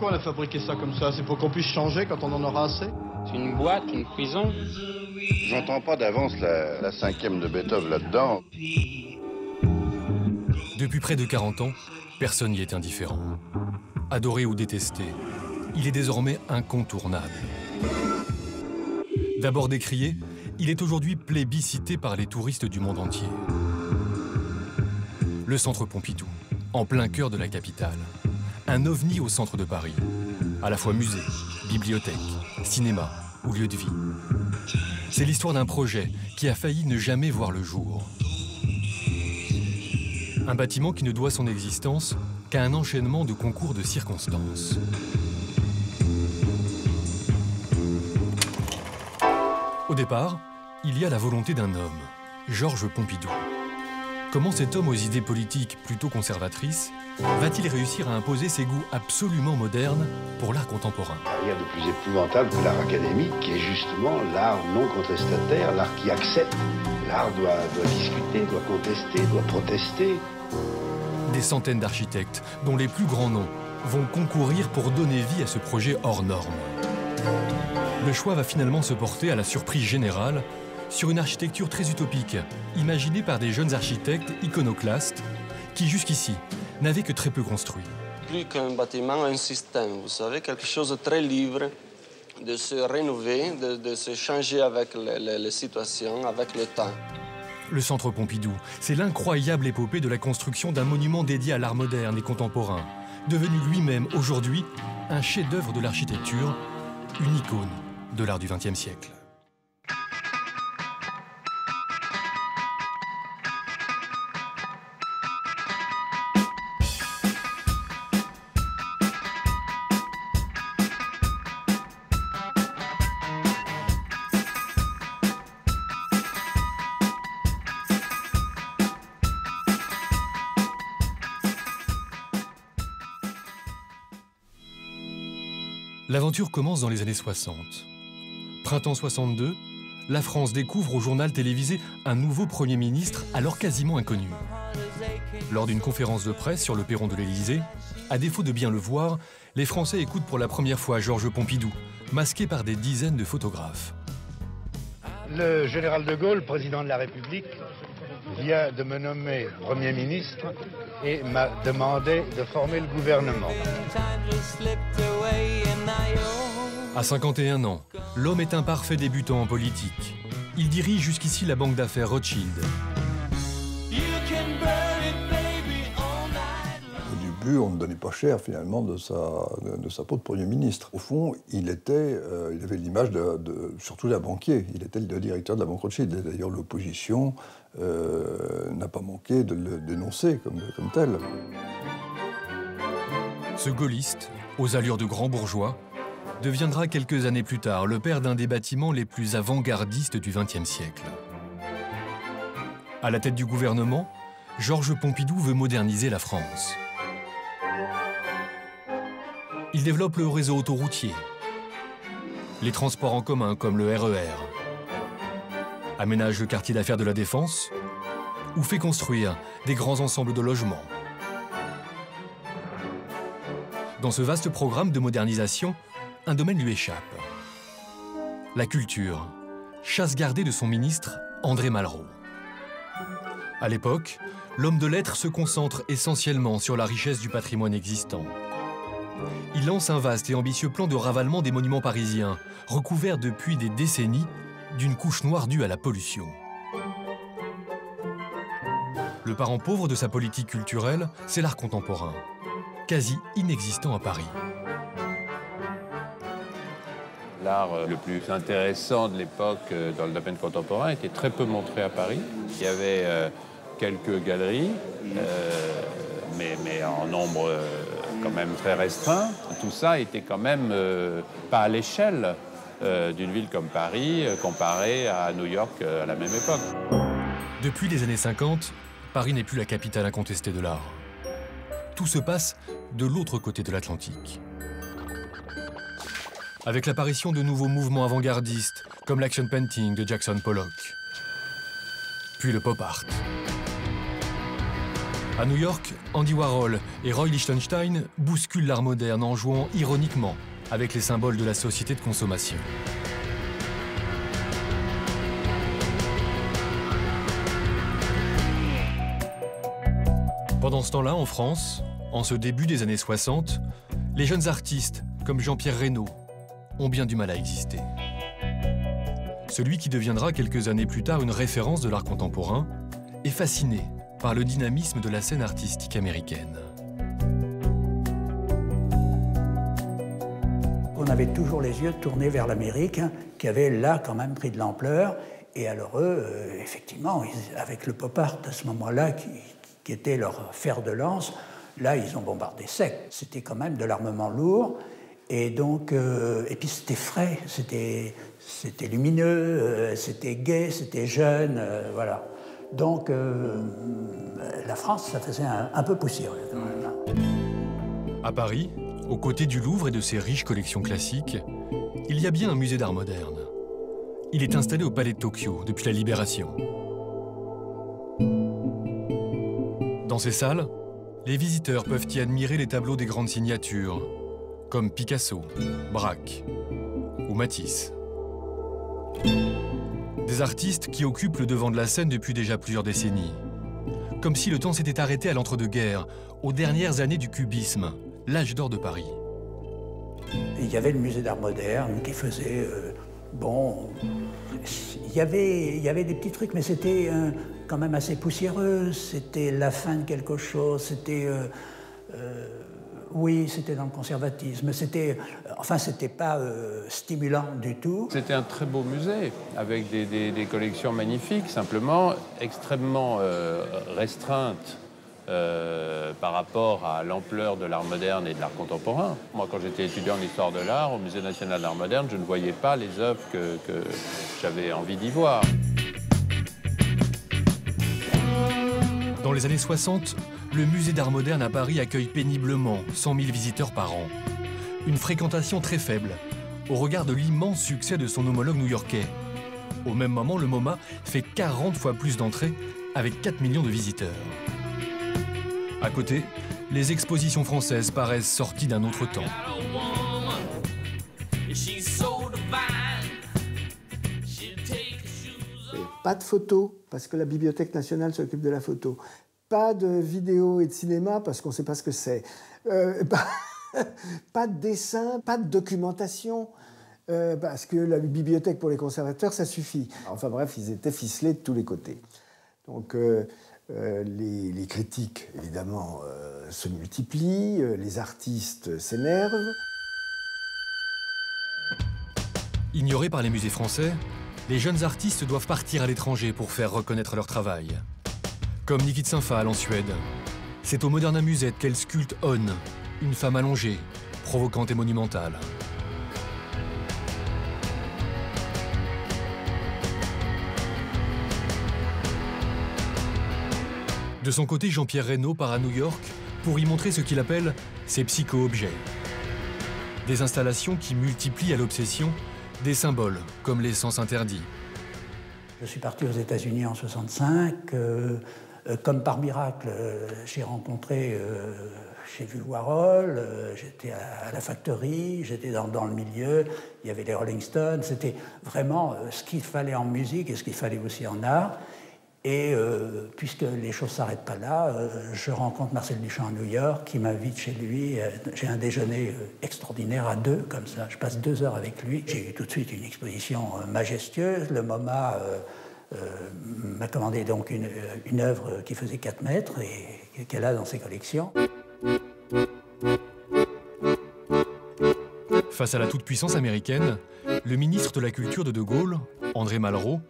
pourquoi on a fabriqué ça comme ça? C'est pour qu'on puisse changer quand on en aura assez? C'est une boîte, une prison. J'entends pas d'avance la cinquième de Beethoven là-dedans. Depuis près de 40 ans, personne n'y est indifférent. Adoré ou détesté, il est désormais incontournable. D'abord décrié, il est aujourd'hui plébiscité par les touristes du monde entier. Le Centre Pompidou, en plein cœur de la capitale. Un ovni au centre de Paris. À la fois musée, bibliothèque, cinéma ou lieu de vie. C'est l'histoire d'un projet qui a failli ne jamais voir le jour. Un bâtiment qui ne doit son existence qu'à un enchaînement de concours de circonstances. Au départ, il y a la volonté d'un homme, Georges Pompidou. Comment cet homme aux idées politiques plutôt conservatrices va-t-il réussir à imposer ses goûts absolument modernes pour l'art contemporain? Il y a de plus épouvantable que l'art académique, qui est justement l'art non contestataire, l'art qui accepte. L'art doit discuter, doit contester, doit protester. Des centaines d'architectes, dont les plus grands noms, vont concourir pour donner vie à ce projet hors norme. Le choix va finalement se porter à la surprise générale sur une architecture très utopique, imaginée par des jeunes architectes iconoclastes qui, jusqu'ici, n'avaient que très peu construit. Plus qu'un bâtiment, un système, vous savez, quelque chose de très libre, de se rénover, de se changer avec les situations, avec le temps. Le Centre Pompidou, c'est l'incroyable épopée de la construction d'un monument dédié à l'art moderne et contemporain, devenu lui-même aujourd'hui un chef-d'œuvre de l'architecture, une icône de l'art du XXe siècle. L'aventure commence dans les années 60. Printemps 62, la France découvre au journal télévisé un nouveau Premier ministre alors quasiment inconnu. Lors d'une conférence de presse sur le perron de l'Élysée, à défaut de bien le voir, les Français écoutent pour la première fois Georges Pompidou, masqué par des dizaines de photographes. Le général de Gaulle, président de la République, vient de me nommer Premier ministre et m'a demandé de former le gouvernement. À 51 ans, l'homme est un parfait débutant en politique. Il dirige jusqu'ici la banque d'affaires Rothschild. Au début, on ne donnait pas cher finalement de sa peau de Premier ministre. Au fond, il avait l'image surtout d'un banquier. Il était le directeur de la banque Rothschild. Et d'ailleurs, l'opposition n'a pas manqué de le dénoncer comme tel. Ce gaulliste, aux allures de grand bourgeois, deviendra quelques années plus tard le père d'un des bâtiments les plus avant-gardistes du XXe siècle. À la tête du gouvernement, Georges Pompidou veut moderniser la France. Il développe le réseau autoroutier, les transports en commun comme le RER, aménage le quartier d'affaires de la Défense ou fait construire des grands ensembles de logements. Dans ce vaste programme de modernisation, un domaine lui échappe. La culture, chasse gardée de son ministre André Malraux. À l'époque, l'homme de lettres se concentre essentiellement sur la richesse du patrimoine existant. Il lance un vaste et ambitieux plan de ravalement des monuments parisiens, recouverts depuis des décennies d'une couche noire due à la pollution. Le parent pauvre de sa politique culturelle, c'est l'art contemporain, quasi inexistant à Paris. L'art le plus intéressant de l'époque dans le domaine contemporain était très peu montré à Paris. Il y avait quelques galeries, mais en nombre quand même très restreint. Tout ça était quand même pas à l'échelle d'une ville comme Paris, comparée à New York à la même époque. Depuis les années 50, Paris n'est plus la capitale incontestée de l'art. Tout se passe de l'autre côté de l'Atlantique. Avec l'apparition de nouveaux mouvements avant-gardistes, comme l'action painting de Jackson Pollock, puis le pop art. À New York, Andy Warhol et Roy Lichtenstein bousculent l'art moderne en jouant ironiquement avec les symboles de la société de consommation. Pendant ce temps-là, en France, en ce début des années 60, les jeunes artistes, comme Jean-Pierre Reynaud, ont bien du mal à exister. Celui qui deviendra quelques années plus tard une référence de l'art contemporain est fasciné par le dynamisme de la scène artistique américaine. On avait toujours les yeux tournés vers l'Amérique, qui avait là quand même pris de l'ampleur. Et alors eux, effectivement, avec le pop art à ce moment-là, qui était leur fer de lance, là, ils ont bombardé sec. C'était quand même de l'armement lourd. Et donc, et puis c'était frais, c'était lumineux, c'était gai, c'était jeune, voilà. Donc, la France, ça faisait un peu poussiéreux quand même. À Paris, aux côtés du Louvre et de ses riches collections classiques, il y a bien un musée d'art moderne. Il est installé au Palais de Tokyo depuis la Libération. Dans ces salles, les visiteurs peuvent y admirer les tableaux des grandes signatures, comme Picasso, Braque ou Matisse. Des artistes qui occupent le devant de la scène depuis déjà plusieurs décennies. Comme si le temps s'était arrêté à l'entre-deux-guerres, aux dernières années du cubisme, l'âge d'or de Paris. Il y avait le musée d'art moderne qui faisait... bon, il y avait des petits trucs, mais c'était quand même assez poussiéreux. C'était la fin de quelque chose, c'était... oui, c'était dans le conservatisme. Enfin, c'était pas stimulant du tout. C'était un très beau musée, avec des collections magnifiques, simplement extrêmement restreintes par rapport à l'ampleur de l'art moderne et de l'art contemporain. Moi, quand j'étais étudiant en histoire de l'art, au Musée national d'art moderne, je ne voyais pas les œuvres que j'avais envie d'y voir. Dans les années 60, le musée d'art moderne à Paris accueille péniblement 100 000 visiteurs par an. Une fréquentation très faible, au regard de l'immense succès de son homologue new-yorkais. Au même moment, le MoMA fait 40 fois plus d'entrées, avec 4 millions de visiteurs. À côté, les expositions françaises paraissent sorties d'un autre temps. Pas de photos, parce que la Bibliothèque nationale s'occupe de la photo. Pas de vidéo et de cinéma, parce qu'on ne sait pas ce que c'est. Pas de dessin, pas de documentation, parce que la bibliothèque pour les conservateurs, ça suffit. Enfin bref, ils étaient ficelés de tous les côtés. Donc les critiques, évidemment, se multiplient, les artistes s'énervent. Ignorés par les musées français, les jeunes artistes doivent partir à l'étranger pour faire reconnaître leur travail. Comme Nikit Saint-Phal en Suède. C'est au Moderna Musette qu'elle sculpte On, une femme allongée, provocante et monumentale. De son côté, Jean-Pierre Reynaud part à New York pour y montrer ce qu'il appelle ses psycho-objets. Des installations qui multiplient à l'obsession des symboles, comme les sens interdits. Je suis parti aux États-Unis en 1965. Comme par miracle, j'ai rencontré, j'ai vu Warhol, j'étais à la Factory, j'étais dans le milieu, il y avait les Rolling Stones. C'était vraiment ce qu'il fallait en musique et ce qu'il fallait aussi en art. Et puisque les choses ne s'arrêtent pas là, je rencontre Marcel Duchamp à New York, qui m'invite chez lui. J'ai un déjeuner extraordinaire à deux, comme ça. Je passe 2 heures avec lui. J'ai eu tout de suite une exposition majestueuse. Le MoMA m'a commandé donc une œuvre qui faisait 4 mètres et qu'elle a dans ses collections. Face à la toute-puissance américaine, le ministre de la Culture de Gaulle, André Malraux,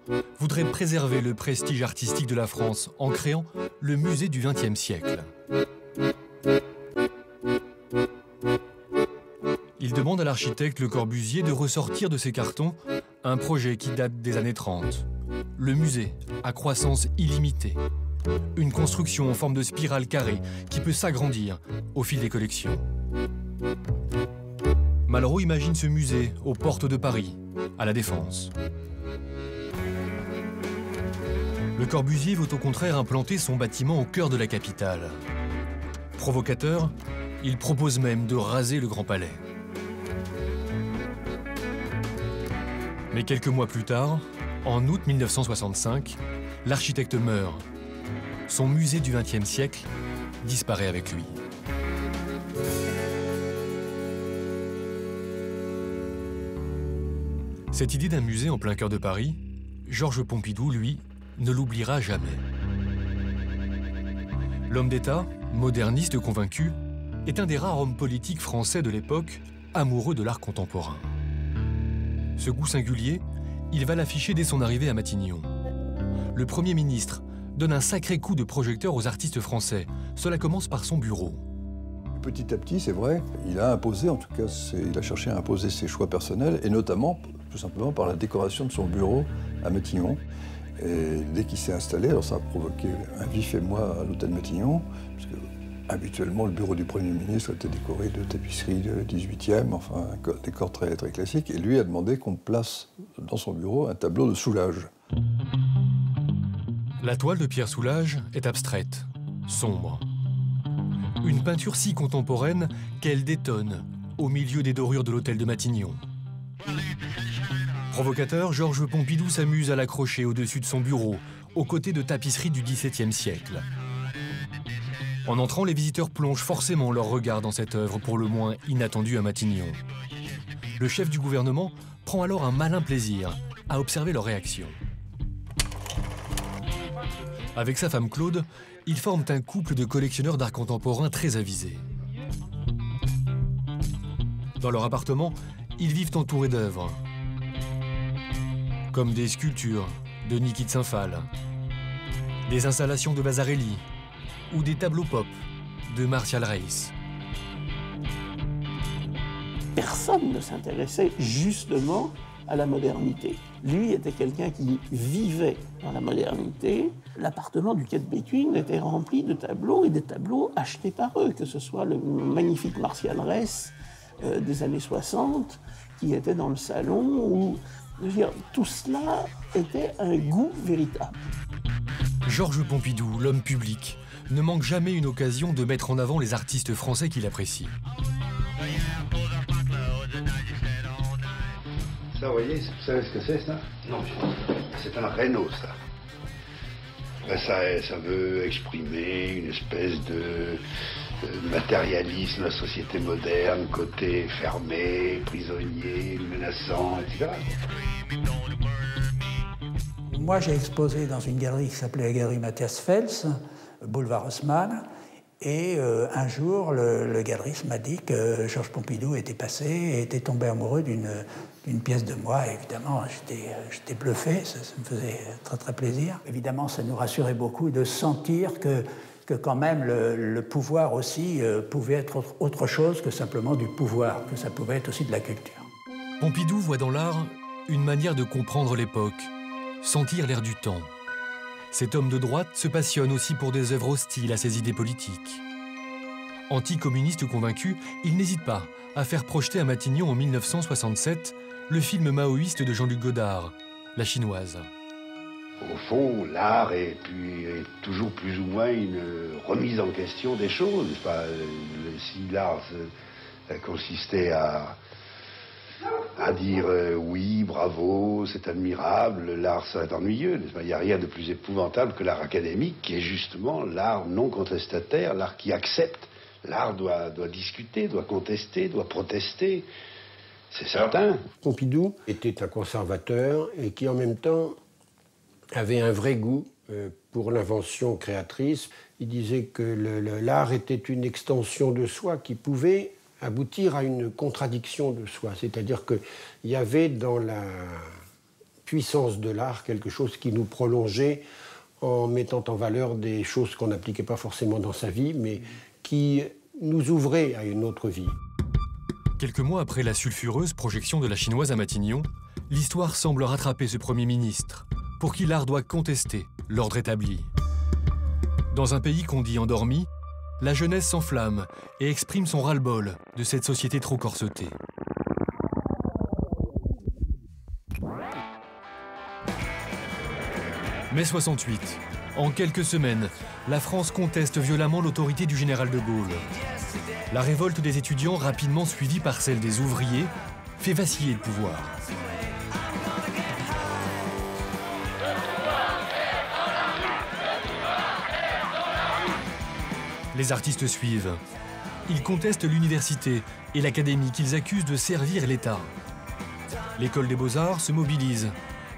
voudrait préserver le prestige artistique de la France en créant le musée du XXe siècle. Il demande à l'architecte Le Corbusier de ressortir de ses cartons un projet qui date des années 30. Le musée à croissance illimitée. Une construction en forme de spirale carrée qui peut s'agrandir au fil des collections. Malraux imagine ce musée aux portes de Paris, à La Défense. Le Corbusier veut au contraire implanter son bâtiment au cœur de la capitale. Provocateur, il propose même de raser le Grand Palais. Mais quelques mois plus tard, en août 1965, l'architecte meurt. Son musée du XXe siècle disparaît avec lui. Cette idée d'un musée en plein cœur de Paris, Georges Pompidou, lui, ne l'oubliera jamais. L'homme d'État, moderniste convaincu, est un des rares hommes politiques français de l'époque amoureux de l'art contemporain. Ce goût singulier, il va l'afficher dès son arrivée à Matignon. Le Premier ministre donne un sacré coup de projecteur aux artistes français. Cela commence par son bureau. Petit à petit, c'est vrai, il a imposé, en tout cas, il a cherché à imposer ses choix personnels, et notamment, tout simplement, par la décoration de son bureau à Matignon. Et dès qu'il s'est installé, alors ça a provoqué un vif émoi à l'hôtel Matignon, parce que habituellement, le bureau du Premier ministre était décoré de tapisseries du 18e, enfin, un décor très, très classique, et lui a demandé qu'on place dans son bureau un tableau de Soulages. La toile de Pierre Soulages est abstraite, sombre. Une peinture si contemporaine qu'elle détonne au milieu des dorures de l'hôtel de Matignon. Provocateur, Georges Pompidou s'amuse à l'accrocher au-dessus de son bureau, aux côtés de tapisseries du XVIIe siècle. En entrant, les visiteurs plongent forcément leur regard dans cette œuvre pour le moins inattendue à Matignon. Le chef du gouvernement prend alors un malin plaisir à observer leur réaction. Avec sa femme Claude, ils forment un couple de collectionneurs d'art contemporain très avisés. Dans leur appartement, ils vivent entourés d'œuvres, comme des sculptures de Niki de Saint-Phal, des installations de Vasarely ou des tableaux pop de Martial Reis. Personne ne s'intéressait justement à la modernité. Lui était quelqu'un qui vivait dans la modernité. L'appartement du quai de Béthune était rempli de tableaux et des tableaux achetés par eux, que ce soit le magnifique Martial Reis des années 60 qui était dans le salon, ou je veux dire, tout cela était un goût véritable. Georges Pompidou, l'homme public, ne manque jamais une occasion de mettre en avant les artistes français qu'il apprécie. Ça, vous voyez, vous savez ce que c'est, ça? Non, c'est un Reynaud, ça. Ben, ça veut exprimer une espèce de matérialisme, la société moderne, côté fermé, prisonnier, menaçant, etc. Moi, j'ai exposé dans une galerie qui s'appelait la galerie Matthias Fels, boulevard Haussmann, et un jour, le galeriste m'a dit que Georges Pompidou était passé et était tombé amoureux d'une pièce de moi. Et évidemment, j'étais bluffé, ça me faisait très très plaisir. Évidemment, ça nous rassurait beaucoup de sentir que quand même le pouvoir aussi pouvait être autre chose que simplement du pouvoir, que ça pouvait être aussi de la culture. Pompidou voit dans l'art une manière de comprendre l'époque, sentir l'air du temps. Cet homme de droite se passionne aussi pour des œuvres hostiles à ses idées politiques. Anticommuniste convaincu, il n'hésite pas à faire projeter à Matignon en 1967 le film maoïste de Jean-Luc Godard, La Chinoise. Au fond, l'art est toujours plus ou moins une remise en question des choses. Enfin, si l'art consistait à dire oui, bravo, c'est admirable, l'art c'est ennuyeux. Il n'y a rien de plus épouvantable que l'art académique, qui est justement l'art non contestataire, l'art qui accepte. L'art doit discuter, doit contester, doit protester. C'est certain. Pompidou était un conservateur et qui en même temps avait un vrai goût pour l'invention créatrice. Il disait que l'art était une extension de soi qui pouvait aboutir à une contradiction de soi. C'est-à-dire qu'il y avait dans la puissance de l'art quelque chose qui nous prolongeait en mettant en valeur des choses qu'on n'appliquait pas forcément dans sa vie, mais qui nous ouvrait à une autre vie. Quelques mois après la sulfureuse projection de La Chinoise à Matignon, l'histoire semble rattraper ce Premier ministre, pour qui l'art doit contester l'ordre établi. Dans un pays qu'on dit endormi, la jeunesse s'enflamme et exprime son ras-le-bol de cette société trop corsetée. Mai 68. En quelques semaines, la France conteste violemment l'autorité du général de Gaulle. La révolte des étudiants, rapidement suivie par celle des ouvriers, fait vaciller le pouvoir. Les artistes suivent. Ils contestent l'université et l'académie qu'ils accusent de servir l'État. L'école des beaux-arts se mobilise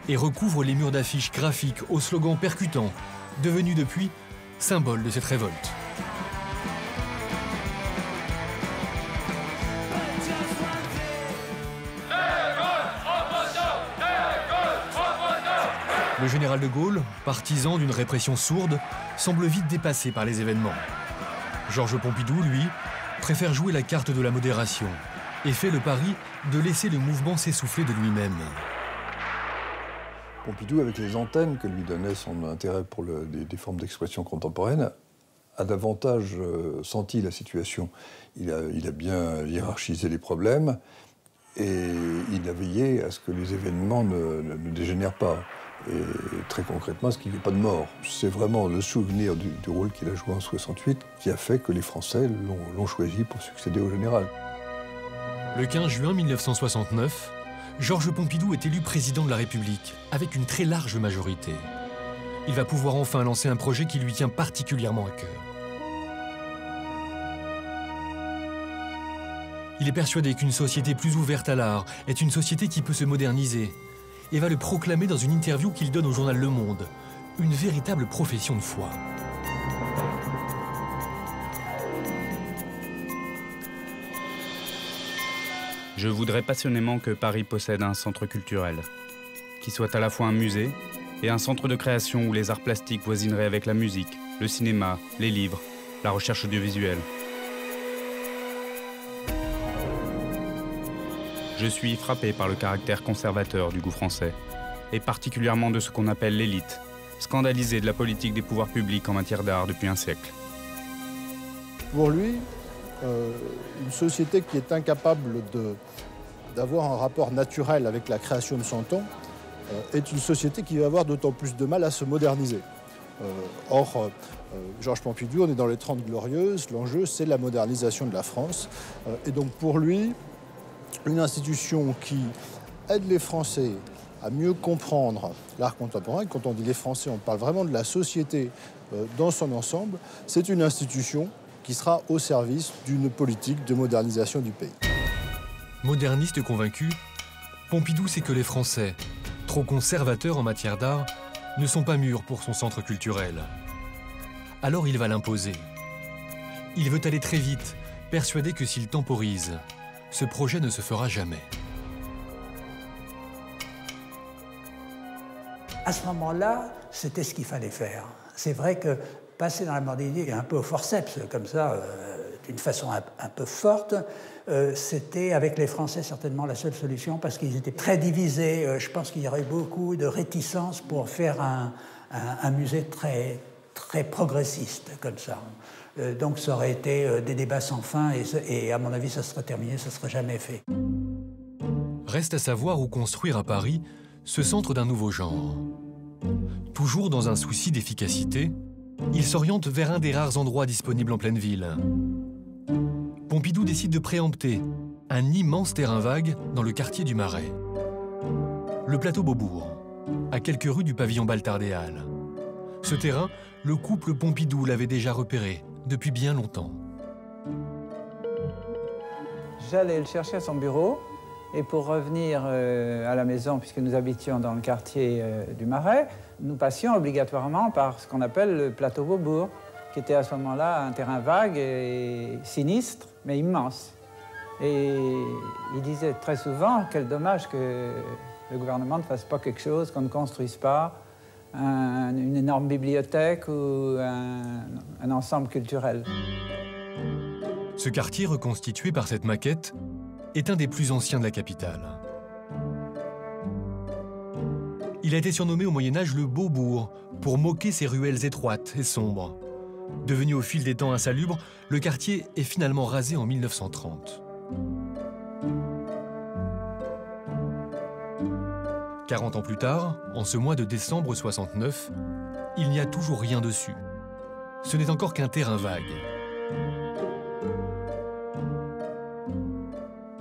et recouvre les murs d'affiches graphiques aux slogans percutants, devenus depuis symbole de cette révolte. Le général de Gaulle, partisan d'une répression sourde, semble vite dépassé par les événements. Georges Pompidou, lui, préfère jouer la carte de la modération et fait le pari de laisser le mouvement s'essouffler de lui-même. Pompidou, avec les antennes que lui donnait son intérêt pour des formes d'expression contemporaine, a davantage senti la situation. Il a bien hiérarchisé les problèmes et il a veillé à ce que les événements ne dégénèrent pas. Et très concrètement, à ce qu'il n'y ait pas de mort. C'est vraiment le souvenir du rôle qu'il a joué en 68 qui a fait que les Français l'ont choisi pour succéder au général. Le 15 juin 1969, Georges Pompidou est élu président de la République, avec une très large majorité. Il va pouvoir enfin lancer un projet qui lui tient particulièrement à cœur. Il est persuadé qu'une société plus ouverte à l'art est une société qui peut se moderniser, et va le proclamer dans une interview qu'il donne au journal Le Monde, une véritable profession de foi. Je voudrais passionnément que Paris possède un centre culturel, qui soit à la fois un musée et un centre de création où les arts plastiques voisineraient avec la musique, le cinéma, les livres, la recherche audiovisuelle. Je suis frappé par le caractère conservateur du goût français, et particulièrement de ce qu'on appelle l'élite, scandalisée de la politique des pouvoirs publics en matière d'art depuis un siècle. Pour lui, une société qui est incapable d'avoir un rapport naturel avec la création de son temps est une société qui va avoir d'autant plus de mal à se moderniser. Or, Georges Pompidou, on est dans les 30 Glorieuses, l'enjeu c'est la modernisation de la France. Et donc pour lui, une institution qui aide les Français à mieux comprendre l'art contemporain, quand on dit les Français, on parle vraiment de la société dans son ensemble, c'est une institution qui sera au service d'une politique de modernisation du pays. Moderniste convaincu, Pompidou sait que les Français, trop conservateurs en matière d'art, ne sont pas mûrs pour son centre culturel. Alors il va l'imposer. Il veut aller très vite, persuadé que s'il temporise, ce projet ne se fera jamais. À ce moment-là, c'était ce qu'il fallait faire. C'est vrai que passer dans la modernité un peu au forceps, comme ça, d'une façon un peu forte, c'était avec les Français certainement la seule solution parce qu'ils étaient très divisés. Je pense qu'il y aurait beaucoup de réticence pour faire un musée très progressiste comme ça. Donc ça aurait été des débats sans fin et à mon avis ça serait terminé, ça ne serait jamais fait. Reste à savoir où construire à Paris ce centre d'un nouveau genre. Toujours dans un souci d'efficacité, il s'oriente vers un des rares endroits disponibles en pleine ville. Pompidou décide de préempter un immense terrain vague dans le quartier du Marais. Le plateau Beaubourg, à quelques rues du pavillon Baltard des Halles. Ce terrain, le couple Pompidou l'avait déjà repéré depuis bien longtemps. J'allais le chercher à son bureau et pour revenir à la maison, puisque nous habitions dans le quartier du Marais, nous passions obligatoirement par ce qu'on appelle le plateau Beaubourg, qui était à ce moment-là un terrain vague et sinistre, mais immense. Et il disait très souvent, quel dommage que le gouvernement ne fasse pas quelque chose, qu'on ne construise pas une énorme bibliothèque ou un ensemble culturel. Ce quartier reconstitué par cette maquette est un des plus anciens de la capitale. Il a été surnommé au Moyen-Âge le Beaubourg, pour moquer ses ruelles étroites et sombres. Devenu au fil des temps insalubre, le quartier est finalement rasé en 1930. 40 ans plus tard, en ce mois de décembre 69, il n'y a toujours rien dessus. Ce n'est encore qu'un terrain vague.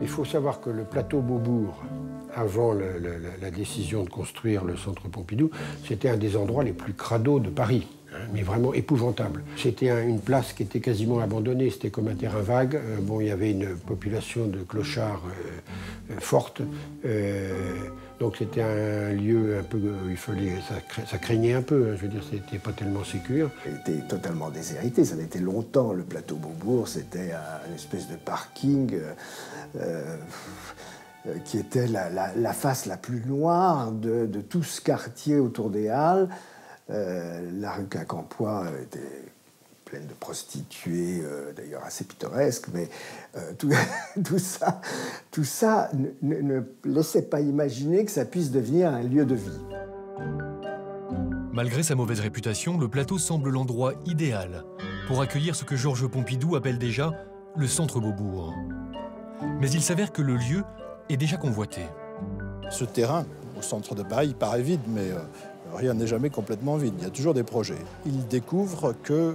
Il faut savoir que le plateau Beaubourg, avant la décision de construire le centre Pompidou, c'était un des endroits les plus crados de Paris, hein, mais vraiment épouvantable. C'était une place qui était quasiment abandonnée, c'était comme un terrain vague. Bon, il y avait une population de clochards forte, donc c'était un lieu un peu, ça craignait un peu, hein, je veux dire, c'était pas tellement sécure. Il était totalement déshérité, ça avait été longtemps, le plateau Beaubourg, c'était une espèce de parking qui était la face la plus noire de tout ce quartier autour des Halles. La rue Quincampoix était pleine de prostituées, d'ailleurs assez pittoresques, mais tout ça ne laissait pas imaginer que ça puisse devenir un lieu de vie. Malgré sa mauvaise réputation, le plateau semble l'endroit idéal pour accueillir ce que Georges Pompidou appelle déjà le centre Beaubourg. Mais il s'avère que le lieu est déjà convoité. Ce terrain, au centre de Paris, il paraît vide, mais rien n'est jamais complètement vide. Il y a toujours des projets. Il découvre qu'il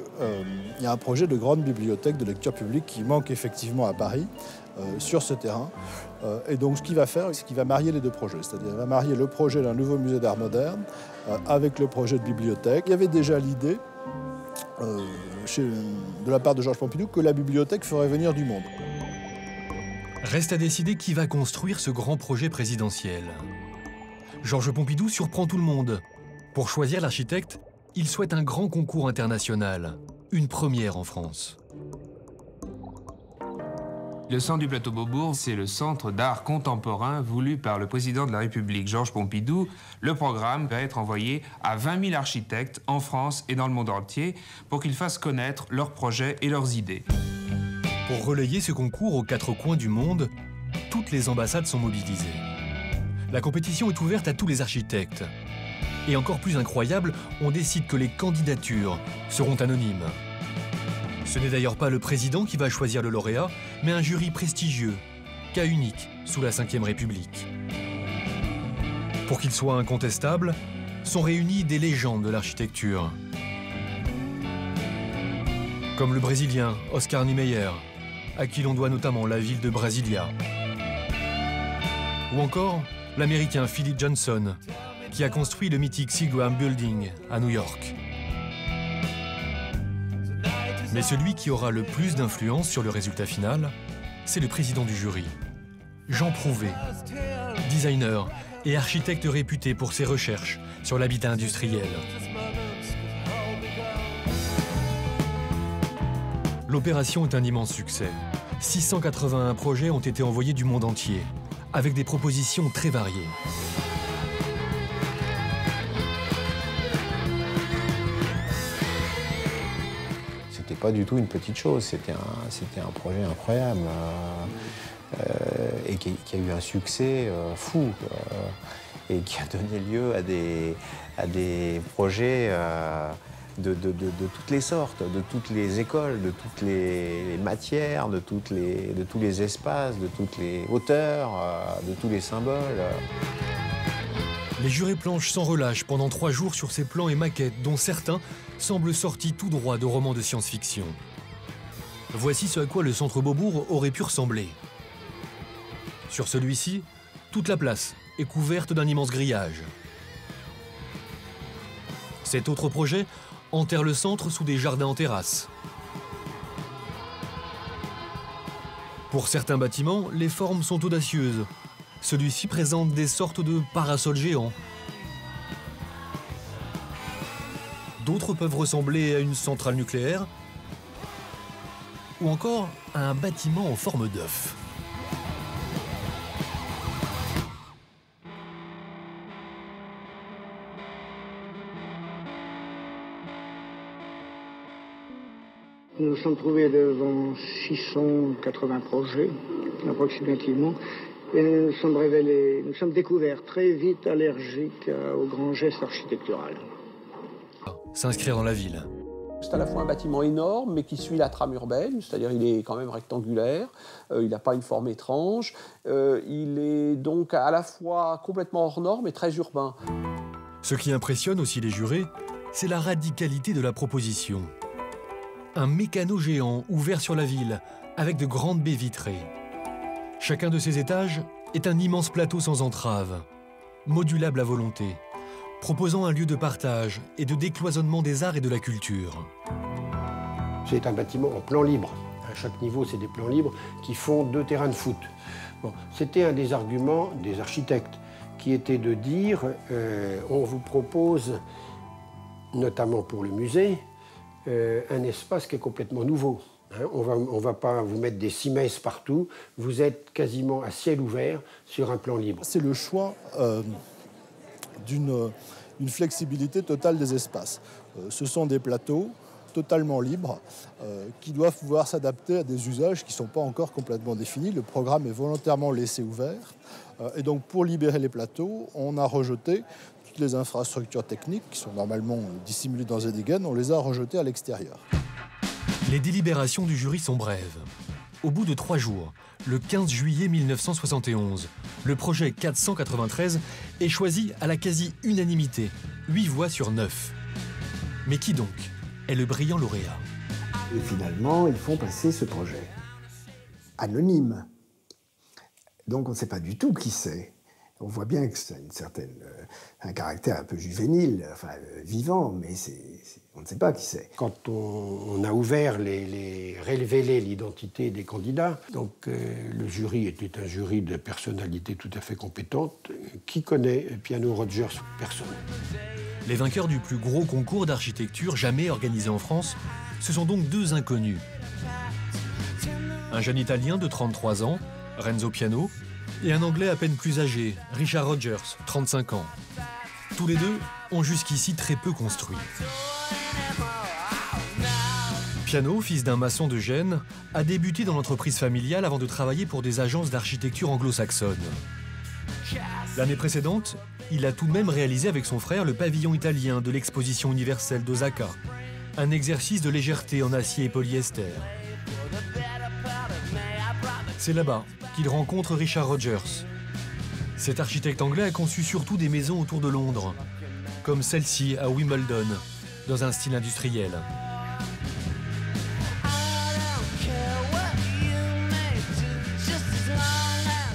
y a un projet de grande bibliothèque de lecture publique qui manque effectivement à Paris, sur ce terrain. Et donc, ce qu'il va faire, c'est qu'il va marier les deux projets. C'est-à-dire qu'il va marier le projet d'un nouveau musée d'art moderne avec le projet de bibliothèque. Il y avait déjà l'idée, de la part de Georges Pompidou, que la bibliothèque ferait venir du monde. Reste à décider qui va construire ce grand projet présidentiel. Georges Pompidou surprend tout le monde. Pour choisir l'architecte, il souhaite un grand concours international, une première en France. Le centre du plateau Beaubourg, c'est le centre d'art contemporain voulu par le président de la République, Georges Pompidou. Le programme va être envoyé à 20 000 architectes en France et dans le monde entier pour qu'ils fassent connaître leurs projets et leurs idées. Pour relayer ce concours aux quatre coins du monde, toutes les ambassades sont mobilisées. La compétition est ouverte à tous les architectes. Et encore plus incroyable, on décide que les candidatures seront anonymes. Ce n'est d'ailleurs pas le président qui va choisir le lauréat, mais un jury prestigieux, cas unique sous la Ve République. Pour qu'il soit incontestable, sont réunies des légendes de l'architecture. Comme le Brésilien Oscar Niemeyer, à qui l'on doit notamment la ville de Brasilia. Ou encore l'Américain Philip Johnson, qui a construit le mythique Seagram Building à New York. Mais celui qui aura le plus d'influence sur le résultat final, c'est le président du jury, Jean Prouvé, designer et architecte réputé pour ses recherches sur l'habitat industriel. L'opération est un immense succès. 681 projets ont été envoyés du monde entier, avec des propositions très variées. C'était pas du tout une petite chose, c'était un projet incroyable et qui a eu un succès fou et qui a donné lieu à des projets de toutes les sortes, de toutes les écoles, de toutes les matières, de tous les espaces, de toutes les hauteurs, de tous les symboles. Les jurés planchent sans relâche pendant 3 jours sur ces plans et maquettes, dont certains semblent sortis tout droit de romans de science-fiction. Voici ce à quoi le centre Beaubourg aurait pu ressembler. Sur celui-ci, toute la place est couverte d'un immense grillage. Cet autre projet enterre le centre sous des jardins en terrasse. Pour certains bâtiments, les formes sont audacieuses. Celui-ci présente des sortes de parasols géants. D'autres peuvent ressembler à une centrale nucléaire ou encore à un bâtiment en forme d'œuf. Nous nous sommes trouvés devant 680 projets, approximativement, et nous nous sommes découverts très vite allergiques au grand geste architectural. S'inscrire dans la ville, C'est à la fois un bâtiment énorme, mais qui suit la trame urbaine, c'est-à-dire il est quand même rectangulaire, il n'a pas une forme étrange, il est donc à la fois complètement hors norme et très urbain. Ce qui impressionne aussi les jurés, c'est la radicalité de la proposition. Un mécano géant ouvert sur la ville, avec de grandes baies vitrées. Chacun de ces étages est un immense plateau sans entrave, modulable à volonté, proposant un lieu de partage et de décloisonnement des arts et de la culture. C'est un bâtiment en plan libre. À chaque niveau, c'est des plans libres qui font 2 terrains de foot. Bon, c'était un des arguments des architectes, qui était de dire on vous propose, notamment pour le musée, un espace qui est complètement nouveau. Hein, on va pas vous mettre des 6 messes partout, vous êtes quasiment à ciel ouvert sur un plan libre. C'est le choix d'une flexibilité totale des espaces. Ce sont des plateaux totalement libres qui doivent pouvoir s'adapter à des usages qui ne sont pas encore complètement définis. Le programme est volontairement laissé ouvert. Et donc pour libérer les plateaux, on a rejeté toutes les infrastructures techniques qui sont normalement dissimulées dans Zedigen, on les a rejetées à l'extérieur. Les délibérations du jury sont brèves. Au bout de 3 jours, le 15 juillet 1971, le projet 493 est choisi à la quasi-unanimité, 8 voix sur 9. Mais qui donc est le brillant lauréat? Et finalement, ils font passer ce projet. Anonyme. Donc on ne sait pas du tout qui c'est. On voit bien que c'est un caractère un peu juvénile, enfin vivant, mais on ne sait pas qui c'est. Quand on a ouvert, révélé l'identité des candidats, donc le jury était un jury de personnalités tout à fait compétentes. Qui connaît Piano Rogers? Personne. Les vainqueurs du plus gros concours d'architecture jamais organisé en France, ce sont donc 2 inconnus. Un jeune Italien de 33 ans, Renzo Piano, et un Anglais à peine plus âgé, Richard Rogers, 35 ans. Tous les deux ont jusqu'ici très peu construit. Piano, fils d'un maçon de Gênes, a débuté dans l'entreprise familiale avant de travailler pour des agences d'architecture anglo-saxonnes. L'année précédente, il a tout de même réalisé avec son frère le pavillon italien de l'exposition universelle d'Osaka, un exercice de légèreté en acier et polyester. C'est là-bas qu'il rencontre Richard Rogers. Cet architecte anglais a conçu surtout des maisons autour de Londres, comme celle-ci à Wimbledon, dans un style industriel.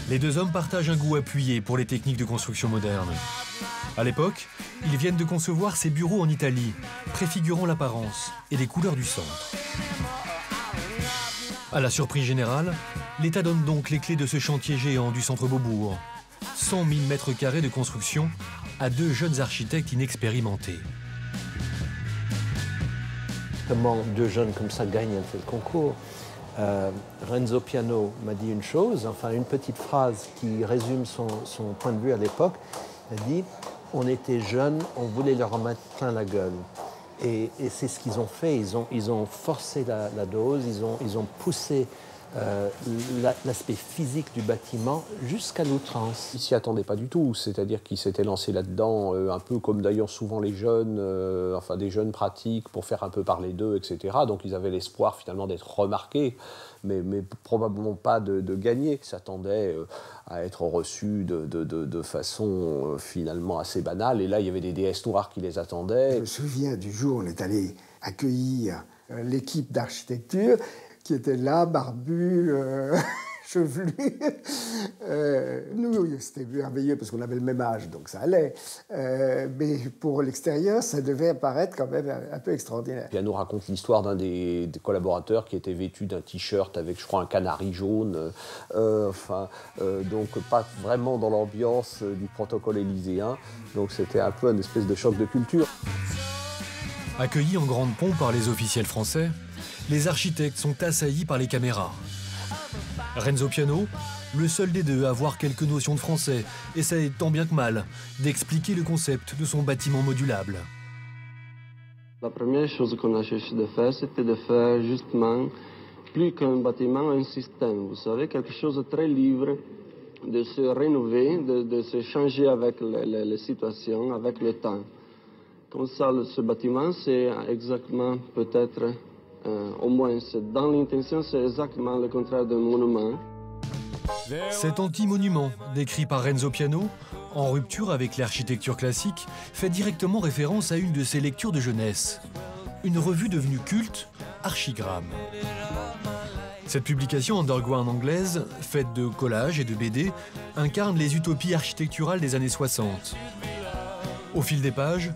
Les 2 hommes partagent un goût appuyé pour les techniques de construction moderne. À l'époque, ils viennent de concevoir ces bureaux en Italie, préfigurant l'apparence et les couleurs du centre. À la surprise générale, l'État donne donc les clés de ce chantier géant du centre Beaubourg. 100 000 mètres carrés de construction à 2 jeunes architectes inexpérimentés. Comment 2 jeunes comme ça gagnent un tel concours? Renzo Piano m'a dit une chose, enfin une petite phrase qui résume son point de vue à l'époque. Il a dit « On était jeunes, on voulait leur en mettre plein la gueule ». Et c'est ce qu'ils ont fait, ils ont forcé la dose, ils ont poussé l'aspect physique du bâtiment jusqu'à l'outrance. Ils ne s'y attendaient pas du tout, c'est-à-dire qu'ils s'étaient lancés là-dedans, un peu comme d'ailleurs souvent les jeunes, enfin des jeunes pratiques pour faire un peu parler d'eux, etc. Donc ils avaient l'espoir finalement d'être remarqués, mais probablement pas de gagner. Ils s'attendaient à être reçus de façon finalement assez banale. Et là, il y avait des déesses noires qui les attendaient. Je me souviens du jour où on est allé accueillir l'équipe d'architecture qui était là, barbu, chevelu. Nous, c'était merveilleux parce qu'on avait le même âge, donc ça allait. Mais pour l'extérieur, ça devait apparaître quand même un peu extraordinaire. Piano raconte l'histoire d'un des collaborateurs qui était vêtu d'un t-shirt avec, je crois, un canari jaune. Donc pas vraiment dans l'ambiance du protocole élyséen. Donc c'était un peu une espèce de choc de culture. Accueillis en grande pompe par les officiels français, les architectes sont assaillis par les caméras. Renzo Piano, le seul des 2 à avoir quelques notions de français, essaie tant bien que mal d'expliquer le concept de son bâtiment modulable. La première chose qu'on a cherché de faire, c'était de faire justement, plus qu'un bâtiment, un système. Vous savez, quelque chose de très libre, de se rénover, de se changer avec les situations, avec le temps. Comme ça, ce bâtiment, c'est exactement, peut-être, au moins, dans l'intention, c'est exactement le contraire d'un monument. Cet anti-monument, décrit par Renzo Piano, en rupture avec l'architecture classique, fait directement référence à une de ses lectures de jeunesse. Une revue devenue culte, Archigramme. Cette publication underground anglaise, faite de collages et de BD, incarne les utopies architecturales des années 60. Au fil des pages,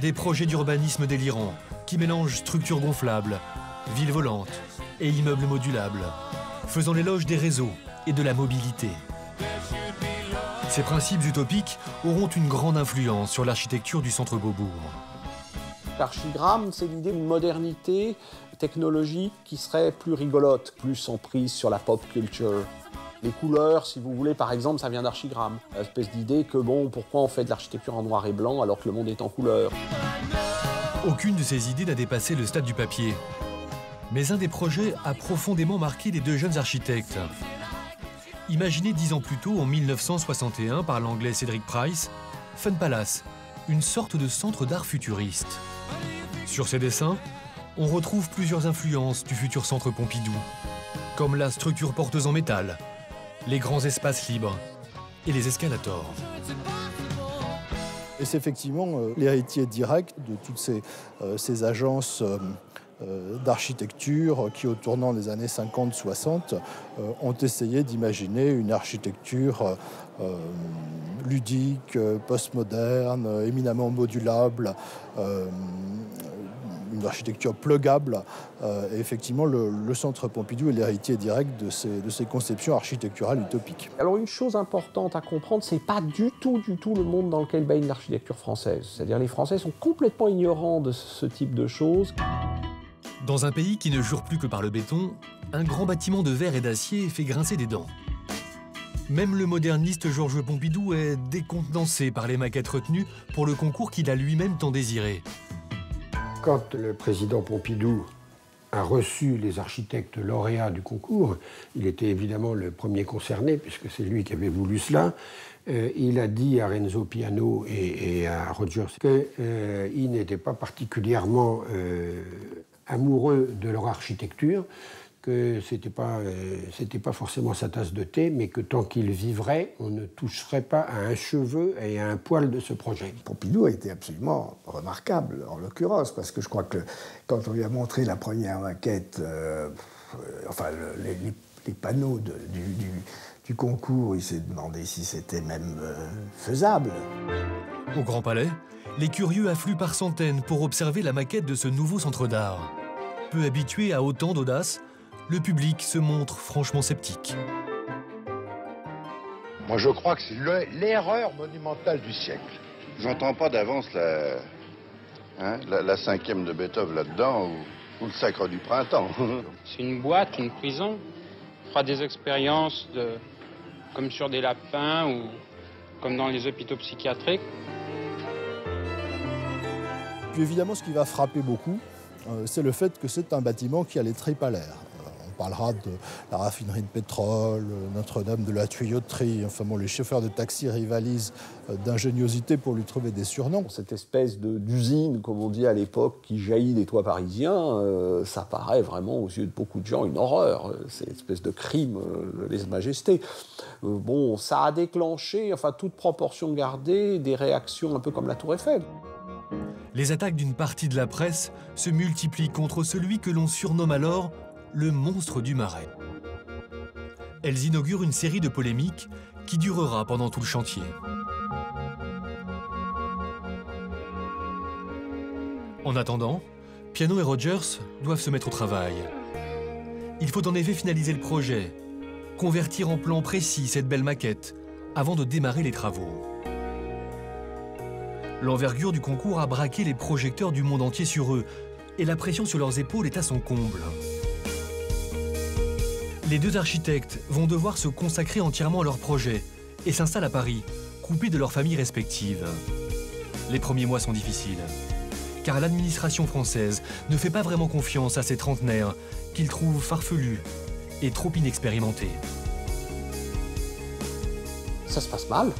des projets d'urbanisme délirants qui mélangent structures gonflables, villes volantes et immeubles modulables, faisant l'éloge des réseaux et de la mobilité. Ces principes utopiques auront une grande influence sur l'architecture du centre Beaubourg. L'archigramme, c'est l'idée d'une modernité technologique qui serait plus rigolote, plus en prise sur la pop culture. Les couleurs, si vous voulez, par exemple, ça vient d'archigramme. Espèce d'idée que, bon, pourquoi on fait de l'architecture en noir et blanc alors que le monde est en couleur? Aucune de ces idées n'a dépassé le stade du papier. Mais un des projets a profondément marqué les deux jeunes architectes. Imaginé 10 ans plus tôt, en 1961, par l'anglais Cedric Price, Fun Palace, une sorte de centre d'art futuriste. Sur ces dessins, on retrouve plusieurs influences du futur centre Pompidou, comme la structure porteuse en métal, les grands espaces libres et les escalators. Et c'est effectivement l'héritier direct de toutes ces agences d'architecture qui, au tournant des années 50-60, ont essayé d'imaginer une architecture ludique, postmoderne, éminemment modulable, une architecture pluggable. Et effectivement, le centre Pompidou est l'héritier direct de ces conceptions architecturales utopiques. Alors une chose importante à comprendre, c'est pas du tout le monde dans lequel baigne l'architecture française. C'est-à-dire les Français sont complètement ignorants de ce type de choses. Dans un pays qui ne jure plus que par le béton, un grand bâtiment de verre et d'acier fait grincer des dents. Même le moderniste Georges Pompidou est décontenancé par les maquettes retenues pour le concours qu'il a lui-même tant désiré. Quand le président Pompidou a reçu les architectes lauréats du concours, il était évidemment le premier concerné, puisque c'est lui qui avait voulu cela. Il a dit à Renzo Piano et à Rogers qu'il n'était pas particulièrement amoureux de leur architecture, que c'était pas forcément sa tasse de thé, mais que tant qu'il vivrait, on ne toucherait pas à un cheveu et à un poil de ce projet. Pompidou a été absolument remarquable, en l'occurrence, parce que je crois que quand on lui a montré la première maquette, les panneaux du concours, il s'est demandé si c'était même faisable. Au Grand Palais, les curieux affluent par centaines pour observer la maquette de ce nouveau centre d'art. Peu habitué à autant d'audace, le public se montre franchement sceptique. Moi, je crois que c'est l'erreur monumentale du siècle. J'entends pas d'avance la cinquième de Beethoven là-dedans, ou le sacre du printemps. C'est une boîte, une prison. On fera des expériences comme sur des lapins ou comme dans les hôpitaux psychiatriques. Puis évidemment, ce qui va frapper beaucoup, c'est le fait que c'est un bâtiment qui a les tripes à l'air. On parlera de la raffinerie de pétrole, Notre-Dame de la tuyauterie. Enfin bon, les chauffeurs de taxi rivalisent d'ingéniosité pour lui trouver des surnoms. Cette espèce d'usine, comme on dit à l'époque, qui jaillit des toits parisiens, ça paraît vraiment aux yeux de beaucoup de gens une horreur. C'est une espèce de crime de lèse-majesté. Bon, ça a déclenché, enfin toute proportion gardée, des réactions un peu comme la Tour Eiffel. Les attaques d'une partie de la presse se multiplient contre celui que l'on surnomme alors le monstre du Marais. Elles inaugurent une série de polémiques qui durera pendant tout le chantier. En attendant, Piano et Rogers doivent se mettre au travail. Il faut en effet finaliser le projet, convertir en plan précis cette belle maquette, avant de démarrer les travaux. L'envergure du concours a braqué les projecteurs du monde entier sur eux, et la pression sur leurs épaules est à son comble. Les deux architectes vont devoir se consacrer entièrement à leur projet et s'installent à Paris, coupés de leurs familles respectives. Les premiers mois sont difficiles, car l'administration française ne fait pas vraiment confiance à ces trentenaires qu'ils trouvent farfelus et trop inexpérimentés. Ça se passe mal,